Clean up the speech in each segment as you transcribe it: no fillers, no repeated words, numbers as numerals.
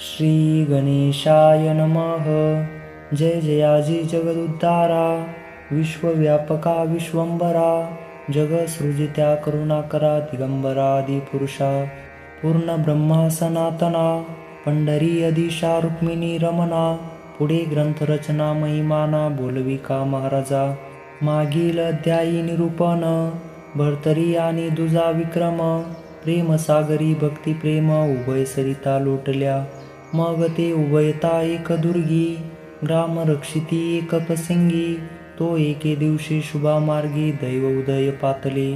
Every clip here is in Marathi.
श्री गणेशाय नमः। जय जयाजी जगदुद्धारा, विश्वव्यापका विश्वंभरा, जगसृजित्या करुणाकरा, दिगंबरा आदिपुरुषा, पूर्ण ब्रह्मा सनातना, पंढरी अदिशा रुक्मिणी रमणा, पुढे ग्रंथरचना महिमाना बोलविका महाराजा, मागील अध्यायी निरूपण, भर्तरी आणि दुजा विक्रम, प्रेमसागरी भक्तिप्रेम उभय सरिता लोटल्या, मग ते उभयता एक दुर्गी, ग्राम रक्षिती एक प्रसंगी, तो एके दिवशी शुभा मार्गी दैव उदय पातले,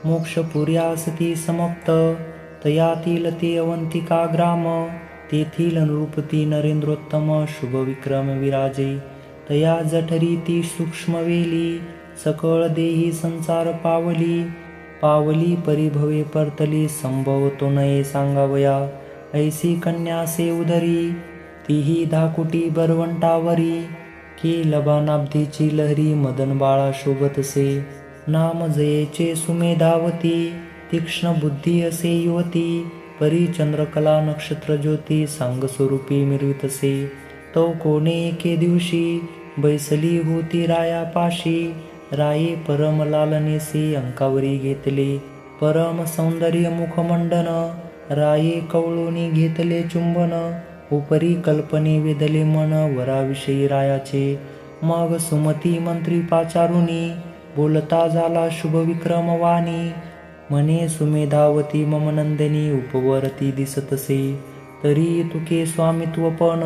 मोक्षपुर्या सती समप्त, तयातील ते अवंतिका ग्राम, तेथील नृपती नरेंद्रोत्तम शुभ विक्रम विराजे, तया जठरी ती सूक्ष्म वेली, सकळ देही संसार पावली, पावली परिभवे परतली, संभवतो नये सांगावया, ऐसी कन्यासे उदरी, तीही धाकुटी बरवंटावरी, की लबानाब्धीची लहरी मदन बाळा शोभतसे, नाम जयेचे सुमेधावती, तीक्ष्ण बुद्धी असे युवती, परी चंद्रकला नक्षत्र ज्योती, सांग स्वरूपी मिरवितसे, तो कोणे एके दिवशी, बैसली होती रायापाशी, राये परम लालनेसे अंकावरी घेतले, परम सौंदर्य मुखमंडन, राये कवळूनी घेतले चुंबन, उपरी कल्पने वेधले मन वराविषयी रायाचे, मग सुमती मंत्री पाचारुनी, बोलता झाला शुभ विक्रम वाणी, म्हणे सुमेधावती मम नंदिनी उपवरती दिसतसे, तरी तुके स्वामित्वपण,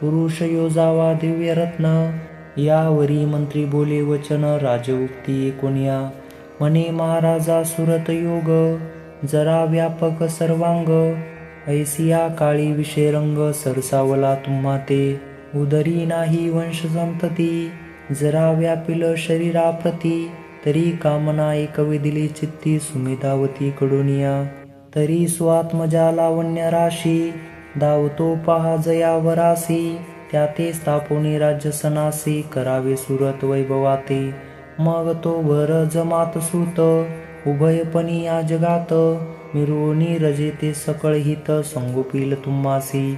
पुरुष योजावा दिव्य रत्न, यावरी मंत्री बोले वचन राजउक्ती एकोनिया, म्हणे महाराजा सुरत योग, जरा व्यापक सर्वांग, ऐसिया काळी विषयरंग, सरसावला तुम्हा ते, उदरी नाही वंश संतती, जरा व्यापिल शरीराप्रती, तरी कामना एक विदिली चित्ती सुमेधावती कडुनिया, तरी स्वात्मजा लावण्य राशी, धावतो पहा जयावरासी, त्याते स्थापोनी राज्यसनासी, करावे सुरत वैभवाते, मग तो भर जमात सूत, उभयपणी या जगात, मिरवणी रजेते सकळ हित, संगोपील तुम्हासी,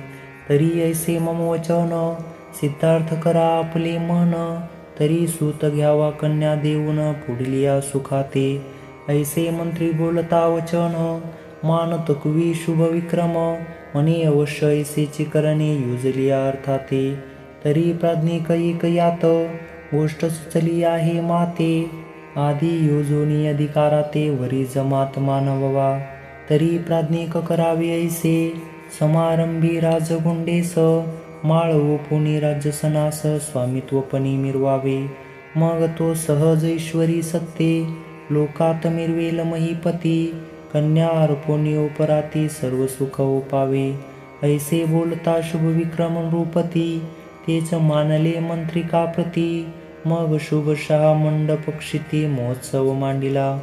तरी ऐसे मम वचन, सिद्धार्थ करा आपले मन, तरी सूत घ्यावा कन्या देऊन, पुढलिया सुखाते, ऐसे मंत्री बोलता वचन, मान तकवी शुभ विक्रम, म्हणे अवश्य ऐसेची करणे योजलिया अर्थाते, तरी प्राज्ञिक एक यात, गोष्ट सुचली आहे माते, आधी योजोनी अधिकाराते, वरी जमात मानववा, तरी प्राज्ञिक करावे ऐसे, समारंभी राजगुंडेस, माळ ओपुनी राज्यसनास, स्वामित्वपणी मिरवावे, मग तो सहज ईश्वरी सत्ते, लोकात मिरवेल महीपती, कन्या अर्पोनी उपराती, सर्व सुख ओपावे, ऐसे बोलता शुभ विक्रम नृपती, तेच मानले मंत्रिका प्रती, मग शुभशः मंडप क्षिती महोत्सव मांडिला,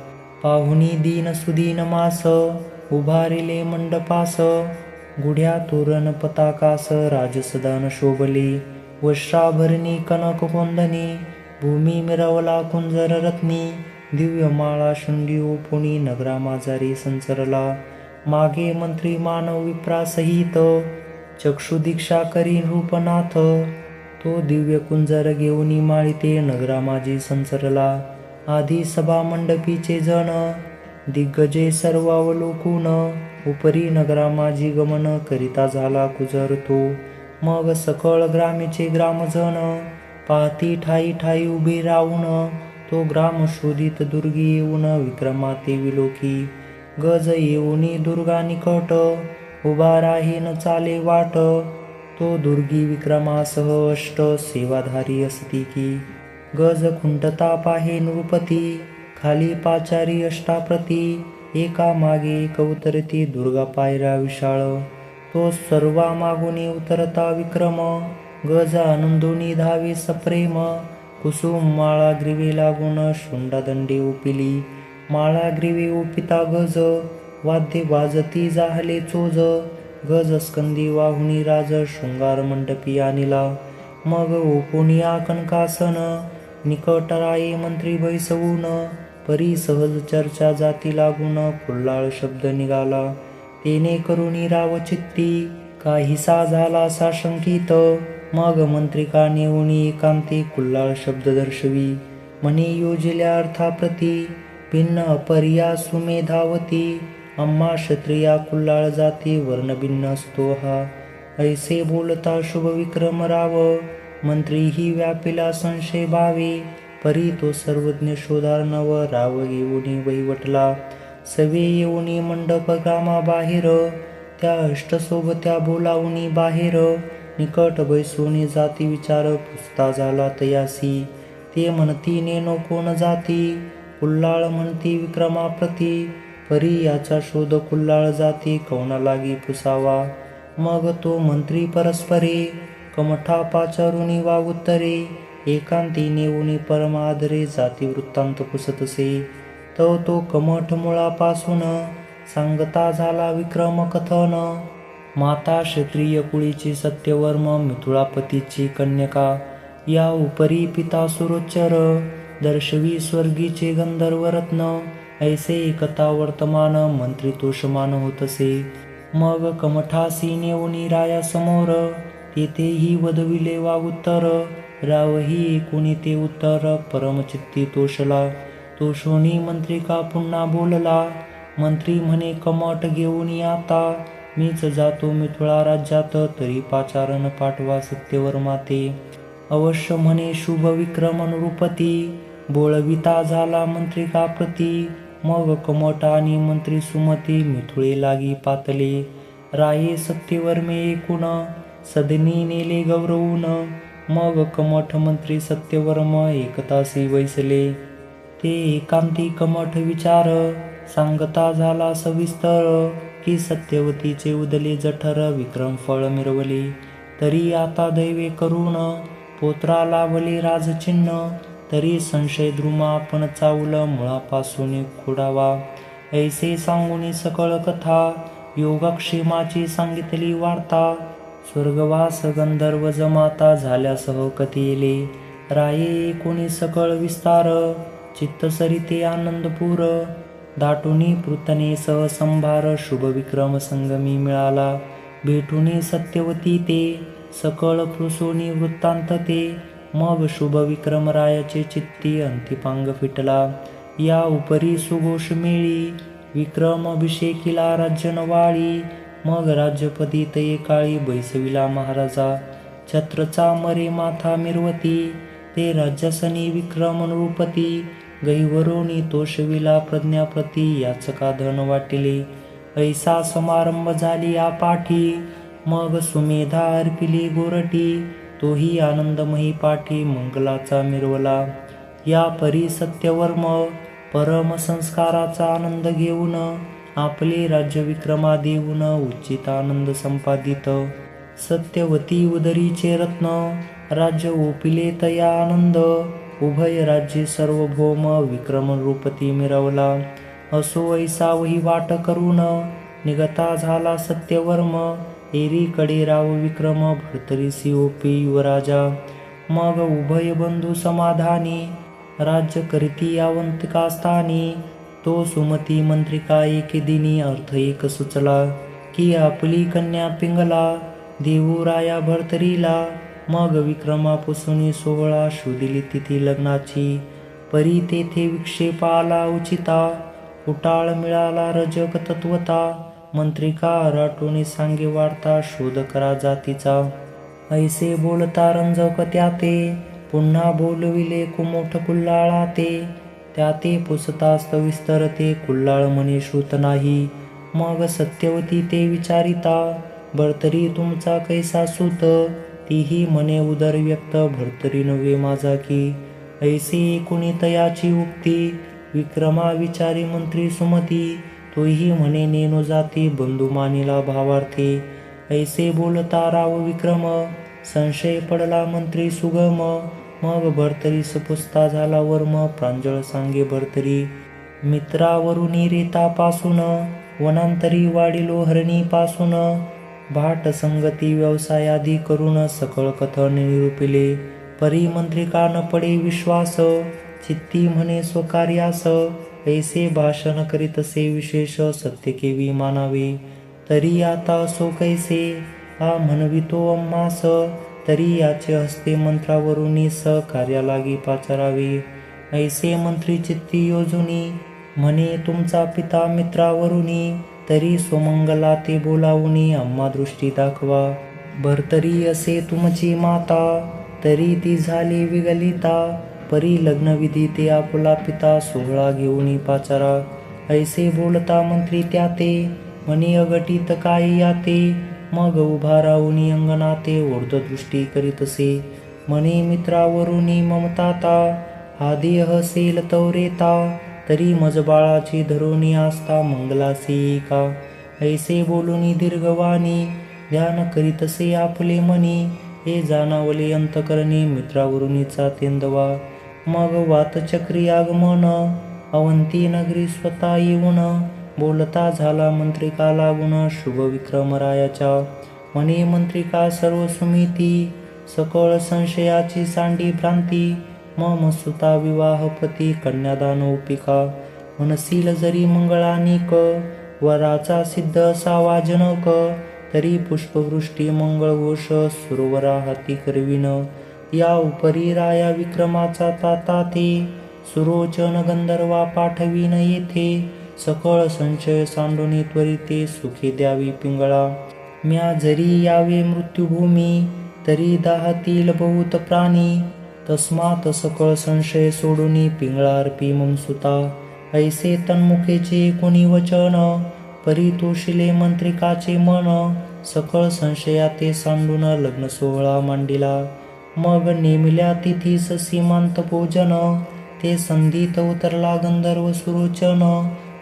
पाहुणी दीन सुदीन मास, उभारिले मंडपास, गुढ्या तोरण पताकास, राजसदान शोभले, वस्त्राभरणी कनक कोंदणी, भूमी मिरवला कुंजर रत्नी, दिव्य माळा शुंडी ओपुणी नगरामाजारी संचरला, मागे मंत्री मानव विप्रासहित, चक्षुदीक्षा करी नृपनाथ, तो दिव्य कुंजर घेऊनी माळिते नगरामाजी संचरला, आधी सभा मंडपीचे जण, दिग्गजे सर्व अवलोकून, उपरी नगरामाजी गमन करिता झाला कुजर तो, मग सकळ ग्रामीचे ग्रामजन, पाहती ठाई ठाई उभे राहून, तो ग्राम शोधित दुर्गी येऊन, विक्रमाते विलोकी, गज येऊनी दुर्गा निकट, उभा राही न चाले वाट, तो दुर्गी विक्रमासह अष्ट सेवाधारी असती की, गज खुंटता पाहे नृपती, खाली पाचारी अष्टाप्रती, एका मागे एक उतरती दुर्गा पायऱ्या विशाळ, तो सर्वा मागुनी उतरता विक्रम, गज आनंदोनी धावे सप्रेम, कुसुम माळा ग्रीवे लागून शुंडादंडे ओपिली, माळा ग्रीवे ओपिता गज, वाद्य वाजती जाहले चोज, गज स्कंदी वाहुनी राज शृंगार मंडपी आणिला, मग ओपुनिया कनकासन, निकट राये मंत्री बैसवून, परी सहज चर्चा जाती लागून, फुल्लाळ शब्द निघाला, तेने करुणी राव चित्ती, काहीसा झाला साशंकित, मग मंत्रिका नेऊनी एकांती कुल्लाळ शब्द दर्शवी. म्हणे योजिल्या अर्थाप्रती, भिन्न अपर्या सुमेधावती. आम्हा क्षत्रिया कुल्लाळ जाती, वर्णभिन्न असतो हा. ऐसे बोलता शुभ विक्रम राव, मंत्रीही व्यापिला संशय भावे. परी तो सर्वज्ञ शोधार्णव, राव येऊनी वैवटला. सवे येऊनी मंडप ग्रामाबाहेर, त्या अष्टसोबत्या बोलावूनी बाहेर. निकट बैसोनी जाती विचार, पुसता झाला तयासी. ते म्हणती नेनो कोण जाती, कुल्लाळ म्हणती विक्रमाप्रती. परी याचा शोध कुल्लाळ जाती, कौना लागी पुसावा. मग तो मंत्री परस्परे, कमठा पाचारुनी वागुत्तरे. एकांती नेऊनी परमादरे, जाती वृत्तांत पुसतसे. तो कमठ मुळापासून, सांगता झाला विक्रम कथन. माता क्षत्रिय कुळीची सत्यवर्म, मिथुळापतीची कन्यका. या उपरी पिता सुरोच्चर, दर्शवी स्वर्गीचे गंधर्वरत्न. ऐसे एकता वर्तमान, मंत्री तोषमान होतसे. मग कमठासी नेऊनी रायासमोर, तेथेही वदविले वागुत्तर. रावही ऐकुनी ते उत्तर, परमचित्ती तोषला. तोषोनी मंत्रिका पुन्हा बोलला. मंत्री म्हणे कमठ घेऊन आता, मीच जातो मिथुळा राज्यात. तरी पाचारण पाठवा सत्यवर्माते. अवश्य म्हणे शुभ विक्रम नृपती, बोलविता झाला मंत्रिकाप्रती. मग कमठ आणि मंत्री सुमती, मिथुळे लागी पातले. राये सत्यवर्मे एकूण, सदनी नेले गौरवून. मग कमठ मंत्री सत्यवर्म, एकतासी बैसले. ते एकांती कमठ विचार, सांगता झाला सविस्तर. की सत्यवतीचे उदले जठर, विक्रम फळ मिरवले. तरी आता दैवे करून, पोत्रा लाभले राजचिन्ह. तरी संशय द्रुमा आपण चावल, मुळापासून खोडावा. ऐसे सांगुनी सकळ कथा, योगक्षेमाची सांगितली वार्ता. स्वर्गवास गंधर्व जमाता, झाल्या सह कथेले. राये ऐकुनी सकळ विस्तार, चित्त सरिते आनंदपूर. दाटुनी पृतने सह संभार, शुभ विक्रम संगमी मिळाला. भेटुनी सत्यवती ते, सकळ कृसोनी वृत्तांत ते. मग शुभ विक्रम रायाचे चित्ती, अंतिपांग फिटला. या उपरी सुघोष मेळी, विक्रम अभिषेकिला राज्यनवाळी. मग राज्यपदी तये काळी, बैसविला महाराजा. छत्रचा मरे माथा मिरवती, ते राज्यासनी विक्रम नृपती. गैवरोनी तोषविला प्रज्ञाप्रती, याचका धन वाटिले. ऐसा समारंभ झाली आपाठी, मग सुमेधा अर्पिली गोरटी. तोही आनंदमयी पाठी, मंगलाचा मिरवला. या परी सत्यवर्म, परम संस्काराचा आनंद घेऊन. आपले राज्य विक्रमा देऊन, उच्चित आनंद संपादित. सत्यवती उदरीचे रत्न, राज्य ओपिले तया आनंद. उभय राज्ये सार्वभौम, विक्रम नृपती मिरवला. असो ऐसा वहिवाट करून, निगता झाला सत्यवर्म. एरीकडे राव विक्रम, भर्तरीसी ओपी युवराजा. मग उभय बंधू समाधानी, राज्य करीती अवंतिका स्थानी. तो सुमती मंत्रिका एके दिनी, अर्थ एक सुचला. की आपली कन्या पिंगला, देऊ राया भर्तरीला. मग विक्रमापासून 16 शोधिली तिथी लग्नाची. परी तेथे विक्षेप आला उचिता, कुटाळ मिळाला रजक तत्वता. मंत्रिका राटोनी सांगे वार्ता, शोध करा जातीचा. ऐसे बोलता रंजक त्याते, पुन्हा बोलविले कुमोठ कुल्लाळा ते. त्याते पुसतास्त विस्तरते, कुल्लाळ म्हणे श्रुत नाही. मग सत्यवती ते विचारिता, भर्तरी तुमचा कैसा सूत. तीही म्हणे उदर व्यक्त, भर्तरी नव्हे माझा की. ऐसे ऐकुनी तयाची उक्ती, विक्रमा विचारी मंत्री सुमती. तोही म्हणे नेनो जाती, बंधू मानिला भावार्थी. ऐसे बोलता राव विक्रम, संशय पडला मंत्री सुगम. मग भर्तरीस पुसता झाला वर्म, प्रांजळ सांगे भर्तरी. मित्रावरुनी रेतापासून, वनांतरी वाढिलो हरणीपासून. भाट संगती व्यवसायादी करून, सकळ कथन निरूपिले. परी मंत्रिका न पडे विश्वास, चित्ती म्हणे स्वकार्यास. ऐसे भाषण करीतसे विशेष, सत्य केवी मानावे. तरी आता असो कैसे, हा म्हणवितो आम्हास, तरी याचे हस्ते मंत्रावरुनी सहकार्या लागी पाचारावे. ऐसे मंत्री चित्ती योजुनी, म्हणे तुमचा पिता मित्रावरुनी, तरी स्वमंगला ते बोलावुनी आम्हा दृष्टी दाखवा. भर्तरी असे तुमची माता, तरी ती झाली विगलिता. परी लग्नविधी ते आपुला पिता, सोहळा घेऊनी पाचारा. ऐसे बोलता मंत्री त्या ते, म्हणे अगटित काय याते. मग उभा राहुनी अंगणाते, ऊर्ध्वदृष्टी करीतसे. म्हणे मित्रावरुनी ममताता, हा देह सेल तवरेता. तरी मज बाळाची धरुनी आस्था, मंगलासी का. ऐसे बोलुनी दीर्घवाणी, ध्यान करीतसे आपले मनी. हे जाणावले अंतकरणी, मित्रावरुनीचा तेंदवा. मग वातचक्री आगमन, अवंती नगरी स्वतः येऊन. बोलता झाला मंत्रिका लागून, शुभ विक्रम रायाच्या. म्हणे मंत्रिका सर्व सुमिती, सकळ संशयाची सांडी भ्रांती. मम सुता विवाहपती, कन्यादान उपिका. म्हणसील जरी मंगळानिक, वराचा सिद्ध असावा जनक. तरी पुष्पवृष्टी मंगळघोष, सुरवरा हाती करविन. या उपरी राया विक्रमाचा ताता ते, सुरोचन गंधर्वा पाठविन येथे. सकळ संशय सांडुनी त्वरिते, सुखे द्यावी पिंगळा. म्या जरी यावे मृत्युभूमी, तरी दाहतील बहुत प्राणी. तस्मात सकळ संशय सोडुनी, पिंगळा अर्पी मम सुता. ऐसे तन्मुखेचे कोणी वचन, परी तोषिले मंत्रिकाचे मन. सकळ संशया ते सांडून, लग्न सोहळा मांडिला. मग नेमिल्या तिथीस सीमांत भोजन, ते संधीत उतरला गंधर्व सुरोचन.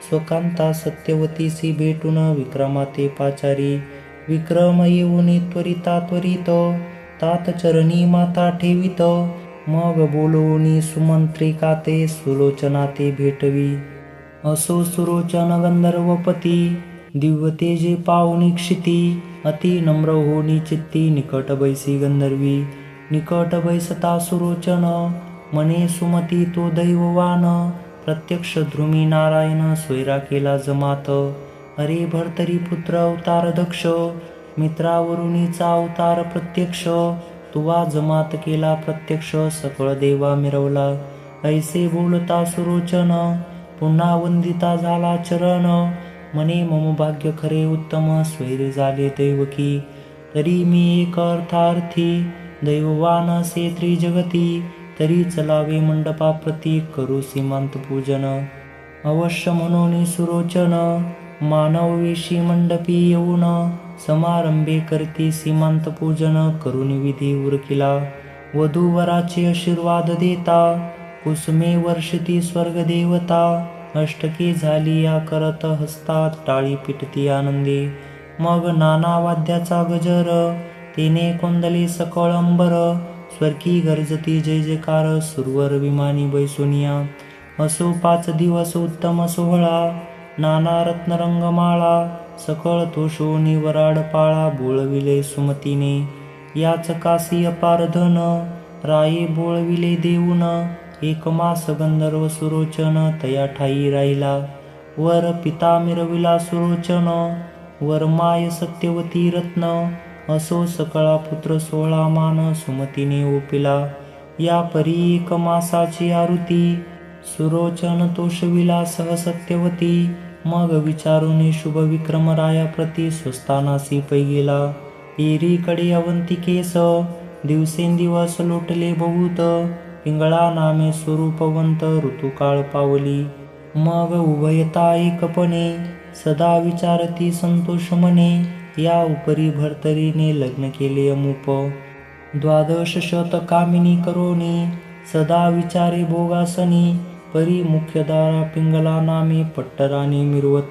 स्वकांता सत्यवतीसी भेटून, विक्रमाते पाचारी. विक्रम येऊनी त्वरिता त्वरित, तात चरणी माता ठेवित. मग बोलवुनी सुमंत्रिका ते, सुलोचना ते भेटवी. असो सुरोचन गंधर्वपती, दिव्य तेजे पाहुनी क्षिती. अति नम्र होनी चित्ती, निकट बैसी गंधर्वी. निकट बैसता सुरोचन, म्हणे सुमती तो दैववान. प्रत्यक्ष द्रुमी नारायण, स्वैरा केला जमात. अरे भर्तरी पुत्र अवतार दक्ष, मित्रावरुनीचा अवतार प्रत्यक्ष. तुवा जमात केला प्रत्यक्ष, सकळ देवा मिरवला. ऐसे बोलता सुरोचन, पुन्हा वंदिता झाला चरण. म्हणे मम भाग्य खरे उत्तम, स्वैरे झाले दैवकी. तरी मी एक अर्थार्थी, दैववान असे त्रिजगती. तरी चलावे मंडपाप्रती, करू सीमांत पूजन. अवश्य म्हणून सुरोचन, मानव वेशी मंडपी येऊन. समारंभे करती सीमांत पूजन, करून विधी उरकिला. वधूवराचे आशीर्वाद देता, कुसुमे वर्षती स्वर्गदेवता. अष्टके झाली या करत हसतात, टाळी पिटती आनंदी. मग नाना वाद्याचा गजर, तेने कोंदले सकळ अंबर. स्वर्गी गर्जती जय जयकार, सुरवर विमानी बैसुनिया. असो 5 दिवस उत्तम सोहळा, नाना रत्नरंगमाळा. सकळ तोषोनी वराड पाळा, बोळविले सुमतीने. याच कासी अपार धन, राये बोळविले देऊन. 1 मास गंधर्व सुरोचन, तया ठाई राहिला. वर पिता मिरविला सुरोचन, वर माय सत्यवती रत्न. असो सकळा पुत्र 16 मान, सुमतीने ओपिला. या परी 1 मासाची आरुती, सुरोचन तोषविला सह सत्यवती. मग विचारून शुभ विक्रम रायाप्रती, स्वस्थानासी पै गेला. एरीकडे अवंतिकेस, दिवसेंदिवस लोटले बहुत. पिंगळा नामे स्वरूपवंत, ऋतुकाळ पावली. मग उभयता एकपणे, सदा विचारती संतोष मने. या उपरी भर्तरीने लग्न केले अमुप. 12 शत कामिनी करोनी, सदा विचारे भोगासनी. परी मुख्यदारा पिंगला नामे, पट्टराने मिरवत.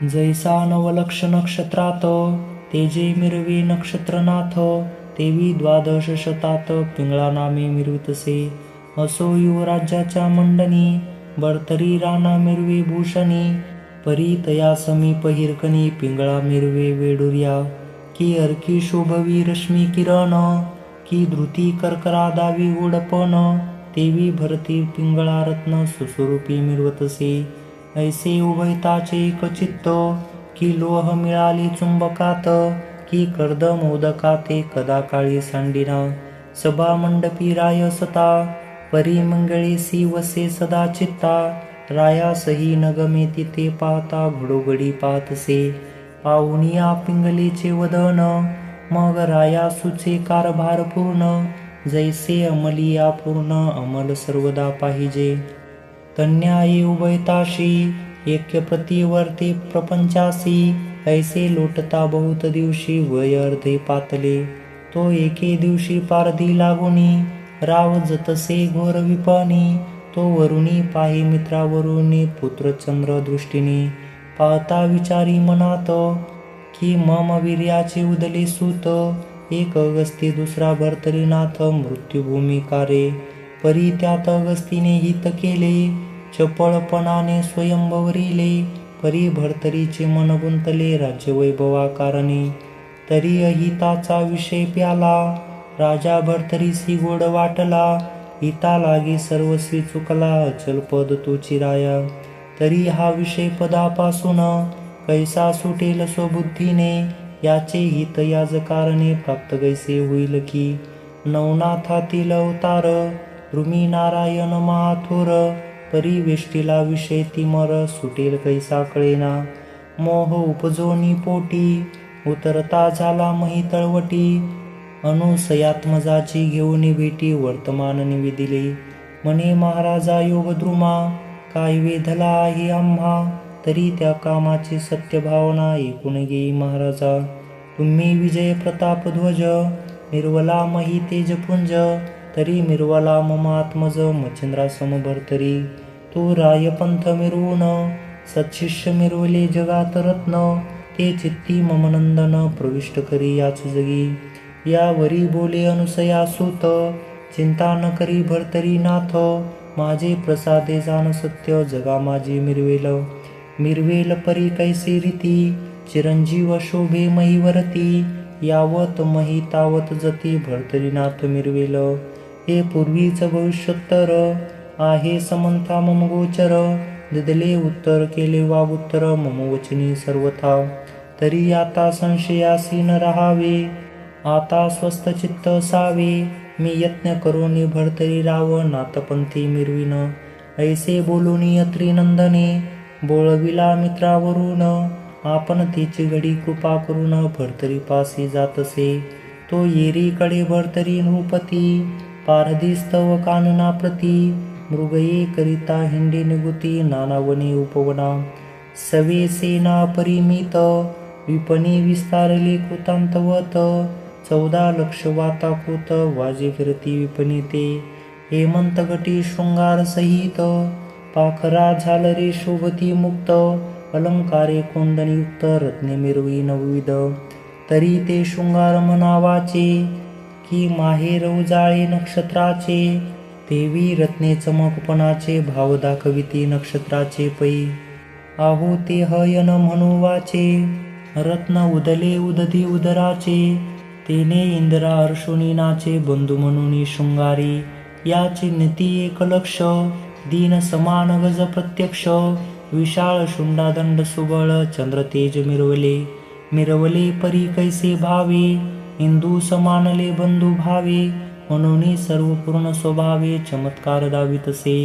जैसा नवलक्ष नक्षत्रात, तेजे मिरवे नक्षत्रनाथ. तेवी 12 शतात, पिंगळा नामे मिरवितसे. असो युवराज्याच्या मंडनी, भर्तरी राणा मिरवे भूषणी. परी तया समीप हिरकणी, पिंगळा मिरवे वेडुर्या. की अर्की शोभवी रश्मी किरण, की धृती कर्करादावी गोडपण. तेवी भरती पिंगळा रत्न, सुस्वरूपी मिरवतसे. ऐसे उभयताचे एक चित्त, की लोह मिळाले चुंबकात. की कर्द मोदका ते कदा काळी सांडिना. सभा मंडपी राय सता परी मंगळेसी वसे सदा चित्ता. रायासही न गमे तिथे पाहता घडोघडी पाहतसे. पाहुनिया पिंगलेचे वदन मग राया सुचे कारभार पूर्ण. जैसे अमलिया पूर्ण अमल सर्वदा पाहिजे. तन्याये उभयताशी ऐक्य प्रतिवर्ते प्रपंचासी. ऐसे लोटता बहुत दिवशी वय अर्धे पातले. तो एके दिवशी पारधी लागुनी रावजतसे घोर विपानी. तो वरुणी पाही मित्रावरुणी पुत्र चंद्र दृष्टीने. पाहता विचारी मनात की मम वीर्याचे उदले सूत. एक अगस्ती दुसरा भर्तरीनाथ मृत्युभूमी कारे. परी त्यात अगस्तीने हित केले चपळपणाने स्वयंभवरिले. परी भर्तरीचे मन गुंतले राज्यवैभवाकारणे. तरी अहिताचा विषय प्याला राजा भर्तरीसी गोड वाटला. हिता लागी सर्वस्वी चुकला अचल पद तोची राया. तरी हा विषय पदापासून कैसा सुटेल स्वबुद्धीने. याचे हित याजकारणे प्राप्त कैसे होईल की. नवनाथातील अवतार ऋमी नारायण महाथोर. परिवेष्टीला विषय तिमर सुटेल कैसा कळेना. मोह उपजोनी पोटी उतरता झाला मही तळवटी. अनुसयात्मजाची घेऊन भेटी वर्तमान निवेदिले. म्हणे महाराजा योगद्रुमा काय वेधला आहे आम्हा. तरी त्या कामाची सत्य भावना ऐकून घेई महाराजा. तुम्ही विजय प्रताप ध्वज मिरवला मही तेजपुंज. तरी मिरवला मम आत्मज मच्छिंद्रासम भर्तरी. तू रायपंथ मिरवून सत्शिष्य मिरवले जगात रत्न. ते चित्ती मम नंदन प्रविष्ट करी याच जगी. यावरी बोले अनुसया सूत चिंता न करी भर्तरी नाथ. माझे प्रसादे जाण सत्य जगा माझी मिरवेल. मिरवेल परी कैसे रीती चिरंजीव शोभे महीवरती. यावत मही तावत जती भर्तरीनाथ मिरवेल. हे पूर्वीच भविष्योत्तर आहे समंथा मम गोचर. दिदले उत्तर केले वागुत्तर मम वचनी सर्वथा. तरी आता संशयासी न राहावे आता स्वस्थ चित्त असावे. मी यत्न करून भर्तरी राव नाथपंथी मिरविन. ऐसे बोलून अत्री नंदने बोळविला मित्रावरून. आपण तिची घडी कृपा करून भर्तरी पासी जातसे. तो येरीकडे भर्तरी नृपती पारधी स्तव कानना प्रती. मृगये करिता हिंडे निगुती नानावने उपवना. सवे सेना परिमित विपणी विस्तारले कृतांतवत. 14 लक्ष वाताकृत वाजे फिरती विपणिते. हेमंत गटी शृंगार सहित पाखरा झालरे शोभती मुक्त. अलंकारे कोंदणयुक्त रत्ने मिरवी नवविध. तरी ते शृंगार म्हणावाचे की माहेर उजाळे नक्षत्राचे. देवी रत्ने चमकपणाचे भाव दाखविती नक्षत्राचे पै. आहू ते हयन म्हणुवाचे रत्न उदले उदधी उदराचे. तेने इंद्रा हर्षुनी नाचे बंधू म्हणून शृंगारी. याची नीती एक लक्ष दीन समान गज प्रत्यक्ष. विशाळ शुंडादंड सुबळ चंद्र तेज मिरवले. मिरवले परी कैसे भावे इंदू समानले बंधू भावे. म्हणून सर्व पूर्ण स्वभावे चमत्कार दावितसे.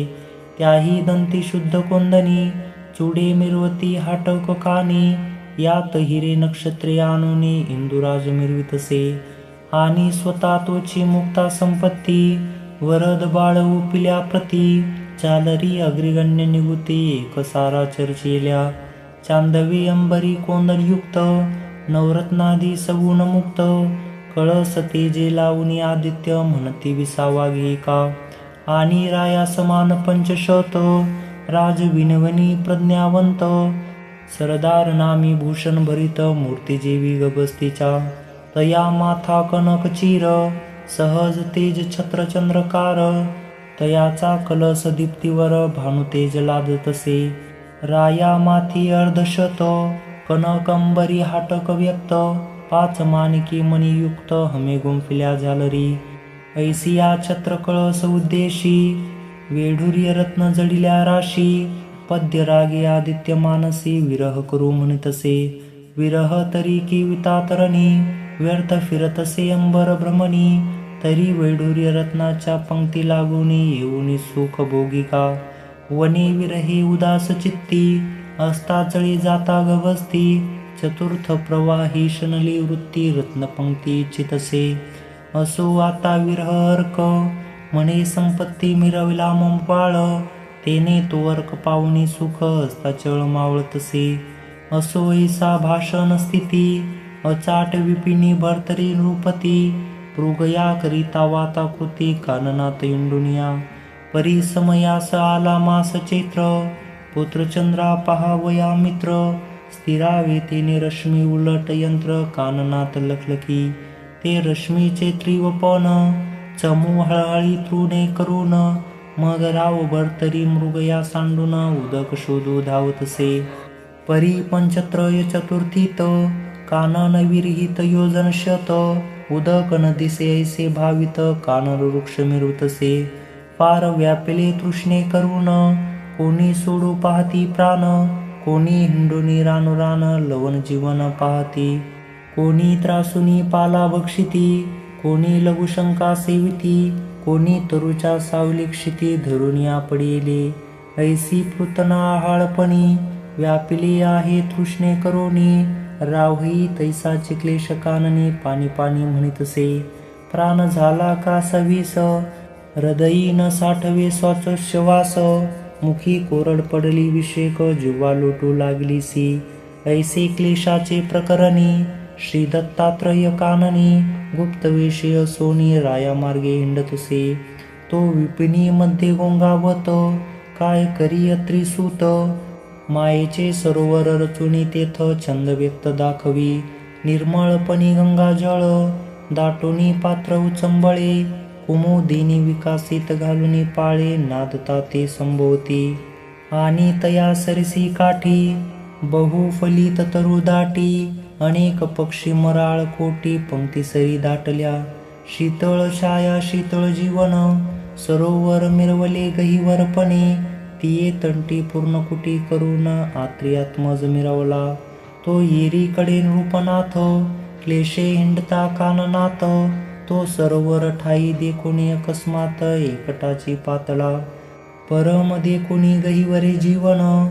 त्याही दंती शुद्ध कोंदणी चुडे मिरवती हाटक कानी. यात हिरे नक्षत्रे आणुनी इंदुराज मिरवितसे. आणि स्वतः तोची मुक्ता संपत्ती वरद बाळ उपिल्या प्रती. चालरी अग्रिगण्य निगुती एक सारा चर्चिल्या. चांदवी अंबरी कोंदणयुक्त नवरत्नादी सगुण मुक्त. कळस तेजे लावणी आदित्य म्हणती विसावा घे का. आणि राया समान पंचशत राज विनवनी प्रज्ञावंत. सरदार नामी भूषण भरित मूर्ती जेवी गबस्तीच्या. तया माथा कनक चीर सहज तेज छत्र चंद्रकार. तयाचा कलस दीप्तीवर भानुतेज लादतसे. राया माथी अर्धशत कनक अंबरी हाटक व्यक्त. 5 मानकी मणियुक्त हमे गुंफिल्या झालरी. ऐसिया छत्र कळस उद्देशी वेढुर्य रत्न जडिल्या राशी. पद्य रागे आदित्य मानसी विरह करू म्हणतसे. विरह तरी किविता तरणी, व्यर्थ फिरतसे अंबर भ्रमणी, तरी वैडूर्य रत्नाच्या पंक्ती लागूनी, येऊनी सुख भोगिका. वने विरही उदास चित्ती, असता जळी जाता गवस्ती, चतुर्थ प्रवाही शनली वृत्ती, रत्नपंक्ती चितसे. असो आता विरह अर्क, म्हणे संपत्ती मिरविला मंपाळ, तेने तो अर्क पावनी सुख, असता चळ मावळतसे. असो ऐसा भाषण स्थिती, अचाट विपिनी भरतरी नृपती, पृगया करिता वाता कृती, काननात इंडुनिया. परी समयास आला मास चैत्र, पुत्रचंद्रा पहावया मित्र, स्थिरावे तेने रश्मी उलट यंत्र, काननात लखलकी. ते रश्मीचे त्रिवपन, चमू हळहळी तृणे करून, मग राव भरतरी मृगया सांडून, उदक शोधू धावतसे. परी पंचत्रय चतुर्थीत, कानन विरहित योजन शत, उदक न दिसे ऐसे भावित, कानन वृक्ष मिळवतसे. फार व्यापिले तृष्णे करून, कोणी सोडू पाहती प्राण, कोणी हिंडुनी रानुरान, लवन जीवन पाहती. कोणी त्रासुनी पाला भक्षिती, कोणी लघुशंका सेविती, कोणी तरुच्या सावली क्षिती, धरून या पडिले. ऐसी पृतना आहाळपणी, व्यापिले आहे तृष्णे करोनी, रावही तैसाचे क्लेश काननी, पाणी पाणी म्हणितसे. प्राण झाला का सवीस, हृदयी न साठवे श्वास, मुखी कोरड पडली विषेक, जिव्हा लोटू लागलीसी. ऐसे क्लेशाचे प्रकरणी, श्री दत्तात्रय काननी, गुप्त वेशी सोनी, राया मार्गे हिंडतसे. तो विपिनी मध्ये गोंगावत, काय करी त्रिसूत, मायेचे सरोवर रचुनी तेथ, छंद व्यक्त दाखवी. निर्मळपणी गंगा जळ, दाटोनी पात्र उचंबळे, कुमुदिनी विकासित घालुनी पाळे, नादता ते संभोवती. आणि तया सरसी काठी, बहुफलित तरु दाटी, अनेक पक्षी मराळ कोटी, पंक्ती सरी दाटल्या. शीतळ छाया शीतळ जीवन, सरोवर मिरवले गहिवरपणे, तिये तंटी पूर्ण कुटी करून, आत्रियात्मज मिरवला. तो येरीकडे नृपनाथ, क्लेशे हिंडता काननात, तो सरोवर ठाई देखुनी अकस्मात, एकटाची पातळा. परम देखुनी गहिवरे जीवन,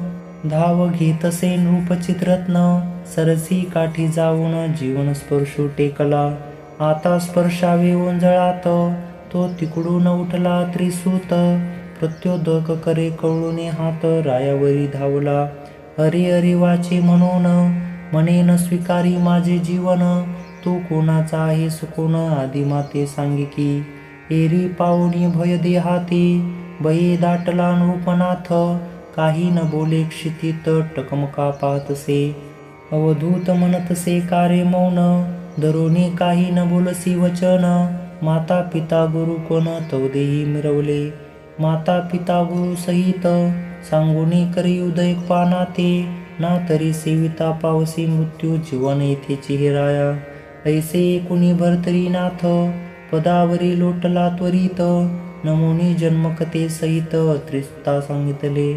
धाव घेतसे नृपचित्रत्न, सरसी काठी जाऊन जीवन स्पर्शू टेकला. आता स्पर्शावे ओंजळात, तो तिकडून उठला त्रिसूत, प्रत्योदक करे कवळूने हात, रायावरी धावला. अरे अरे वाचे म्हणून, म्हणेन स्वीकारी माझे जीवन, तू कोणाचा आहेस कोण, आदिमाते सांगिकी. एरी पाऊनी भय देहाते, बये दाटला नृपनाथ, काही न बोले क्षितीत, टकमका पाहतसे. अवधूत म्हणतसे कारे मौन, दरोनी काही न बोलसी वचन, माता पिता गुरु कोण, तवदेही मिरवले. माता पिता गुरु सहित, सांगुनी करी उदय पानाते, ना तरी सेविता पावसी मृत्यू, जीवन येथेची हिराया. ऐसे कुणी भरतरी नाथ, पदावरी लोटला त्वरित, नमुनी जन्मकथे सहित, त्रिसुता सांगितले.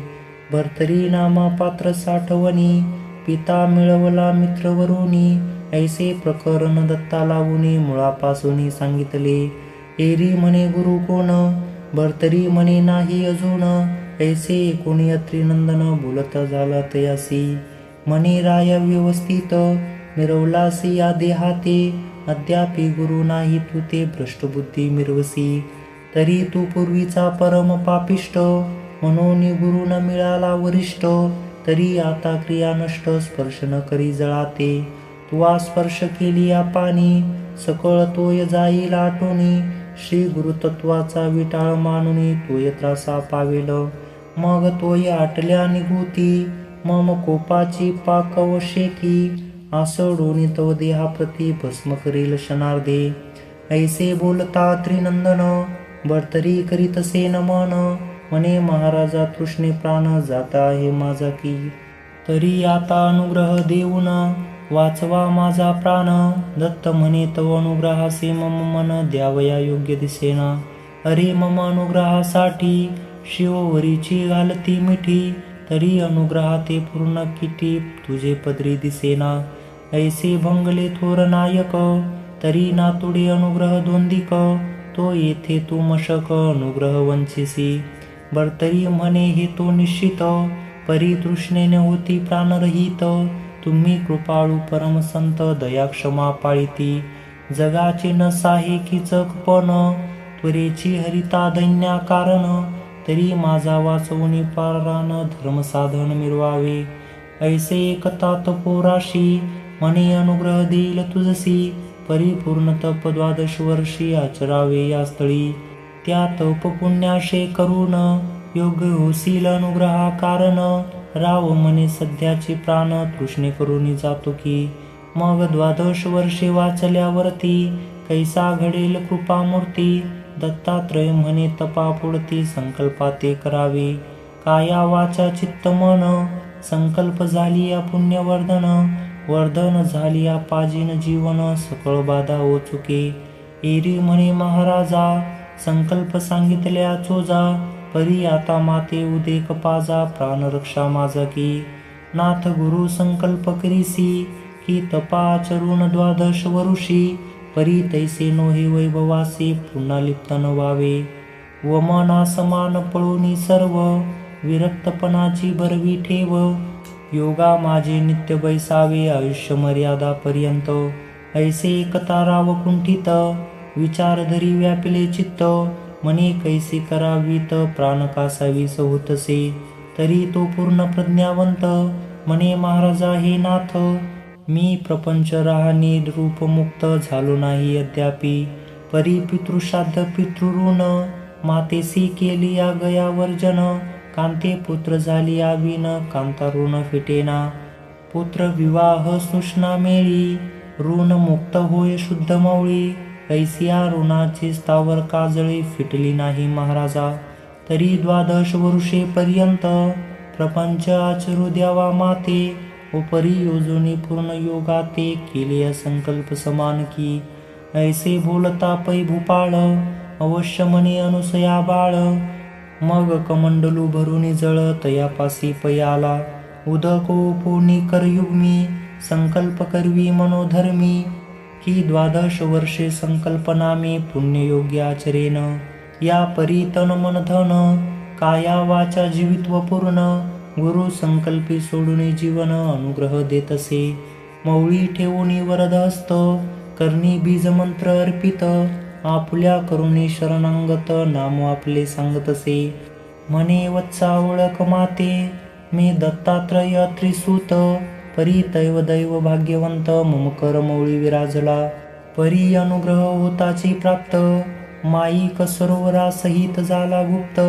भरतरी नामा पात्र साठवणी, पिता मिळवला मित्रवरुनी, ऐसे प्रकरण दत्ता लावुनी, मुळापासून सांगितले. एरी म्हणे गुरु कोण, भरतरी म्हणे नाही अजून, ऐसे कोणी अत्रिनंदन, बोलत झाला तयासी. म्हणे राया व्यवस्थित, मिरवलासी या देहाते, अद्यापि गुरु नाही तू ते, भ्रष्टबुद्धी मिरवसी. तरी तू पूर्वीचा परम पापिष्ट, म्हणून गुरु न मिळाला वरिष्ठ, तरी आता क्रिया नष्ट, स्पर्श न करी जळाते. तुवा स्पर्श केली या पाणी, सकळ तोय जाईल आटोनी, श्री गुरुतत्वाचा विटाळ मानुनी, तोय त्रासा पावेल. मग तोय आटल्या निघूती, मम कोपाची पाकवशेकी, आसडोनी तव देहाप्रती, भस्म करील क्षणार्धे. ऐसे बोलता त्रिनंदन, भरतरी करीतसे नमन, म्हणे महाराजा तृष्णे प्राण, जाता आहे माझा की. तरी आता अनुग्रह देऊन, वाचवा माझा प्राण. दत्त म्हणे तव अनुग्रहासे मम मन, द्यावया योग्य दिसेना. अरे मम अनुग्रहासाठी, शिववरीची घालती मिठी, तरी अनुग्रहा ते पूर्ण किटी, तुझे पदरी दिसेना. ऐसे भंगले थोर नायक, तरी नातुडे अनुग्रह दोंदिक, तो येथे तू मशक अनुग्रह वंचिसी. बर्तरी म्हणे हे तो निश्चित, परी तृष्णेने होती प्राणरहित. तुम्ही कृपाळू परमसंत, दया क्षमा पाळिती. जगाचे न साहे किचकपण, त्वरेची हरिता दैन्या कारण. तरी माझा वाचवणी पारान, धर्मसाधन मिरवावे. ऐसे एकता तपोराशी, म्हणे अनुग्रह देईल तुझसी. परिपूर्ण तप 12 वर्षी आचरावे या स्थळी. त्या तप पुण्याशे करून, योग्य होशील अनुग्रहा कारण. राव म्हणे सध्याचे प्राण, तृष्णे करून जातो की. मग 12 वर्षे वाचल्यावरती, कैसा घडेल कृपामूर्ती. दत्तात्रय म्हणे तपापुढती, संकल्पाते करावे. काया वाचा चित्त मन, संकल्प झाली या पुण्यवर्धन. वर्धन झाली या पाजीन जीवन, सकळ बाधा ओ चुके. एरी म्हणे महाराजा, संकल्प सांगितल्या चोजा. परी आता माते उदेक पाजा, प्राणरक्षा माझा की. नाथ गुरु संकल्प करीसी, की तपाचरून 12 वरुषी. परी तैसे नोहे वैभवासे, पुन्हा लिप्त न व्हावे. व मना समान पळोनी सर्व, विरक्तपणाची भरवी ठेव. योगा माझे नित्य बैसावे, आयुष्य मर्यादा पर्यंत. ऐसे एकता राव कुंठित, विचार धरी व्यापिले चित्त. म्हणे कैसे करावीत, प्राण कासावीस होतसे. तरी तो पूर्ण प्रज्ञावंत, म्हणे महाराजा हे नाथ. मी प्रपंच राहानी रूपमुक्त, झालो नाही अद्यापि. परी पितृश्राद्ध पितृऋण, मातेसी केली या गया वर्जन. कांते पुत्र झाली या विन, कांता ऋण फिटेना. पुत्र विवाह सुष्णा मेळी, ऋण मुक्त होय शुद्ध मौळी. ऐसिया ऋणाची स्थावर काजळी, फिटली नाही महाराजा. तरी 12 वर्षे पर्यंत, प्रपंच आचरू द्यावा माते. उपरी योजनी पूर्ण योगा ते, केले संकल्प समान की. ऐसे बोलता पै भूपाळ, अवश्य म्हणे अनुसया बाळ. मग कमंडलू भरुनी जळ, तयापासी पै आला. उदको पोनी करयुग्मी, संकल्प करवी मनोधर्मी. की 12 वर्षे संकल्पना मी, पुण्ययोग्य आचरेन. या परी तन मन धन, काया वाचा जीवित्व पूर्ण. गुरु संकल्पी सोडून जीवन, अनुग्रह देतसे. मौळी ठेवून वरदहस्त, करणी बीज मंत्र अर्पित. आपुल्या करुणी शरणांगत, नाम आपले सांगतसे. म्हणे वत्सा ओळख माते, मी दत्तात्रय त्रिसूत. परी तैव दैव भाग्यवंत, मम कर मौळी विराजला. परी अनुग्रह होताची प्राप्त, माईक सरोवरा सहित झाला गुप्त.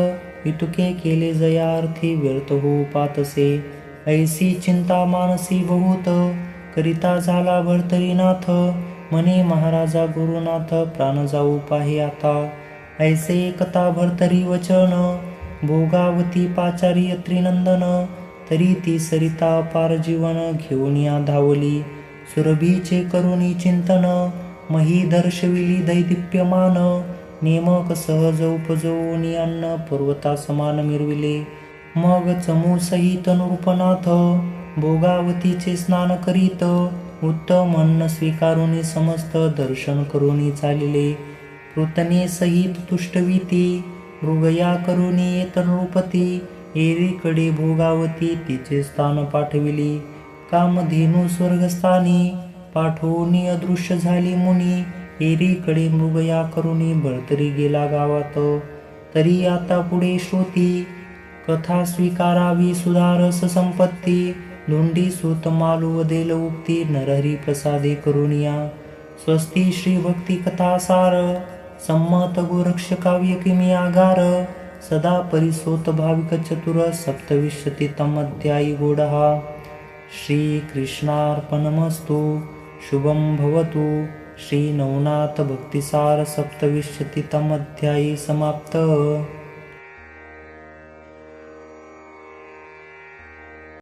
इतुके केले जयार्थी, व्यर्थ होऊ पातसे. ऐसी चिंता मानसी बहुत, करिता झाला भर्तरीनाथ. म्हणे महाराजा गुरुनाथ, प्राण जाऊ पाहे आता. ऐसे एकता भर्तरी वचन, भोगावती पाचारी त्रिनंदन. तरी ती सरिता पार जीवन, घेऊन या धावली. सुरभीचे करुणी चिंतन, मही दर्शविली दैदिप्यमान. नेमक सहज उपजवूनी अन्न, पर्वता समान मिरविले. मग चमू सहित नृपनाथ, भोगावतीचे स्नान करीत. उत्तम अन्न स्वीकारुनी समस्त, दर्शन करुनी चालिले. पृतने सहित तुष्टविती, मृगया करुनी येत नृपती. एरीकडे भोगावती, तिचे स्थान पाठविली. कामधेनू स्वर्गस्थानी, पाठवूनी अदृश्य झाली मुनी. एरीकडे मृगया करुणी, भर्तरी गेला गावात. तरी आता पुढे श्रोती, कथा स्वीकारावी सुधारस संपत्ती. धोंडी सूत मालू देल उक्ती, नरहरी प्रसादे करुनिया. स्वस्ती श्री भक्ती कथा सार, संमत गोरक्ष काव्य किमी आगार. सदा परिसोत भाविक चतुर, सप्तविंशतितम अध्यायी गोडहा. श्री कृष्णार्पणमस्तु. शुभं भवतु. श्री नवनाथ भक्तिसार 27तम अध्यायी समाप्त.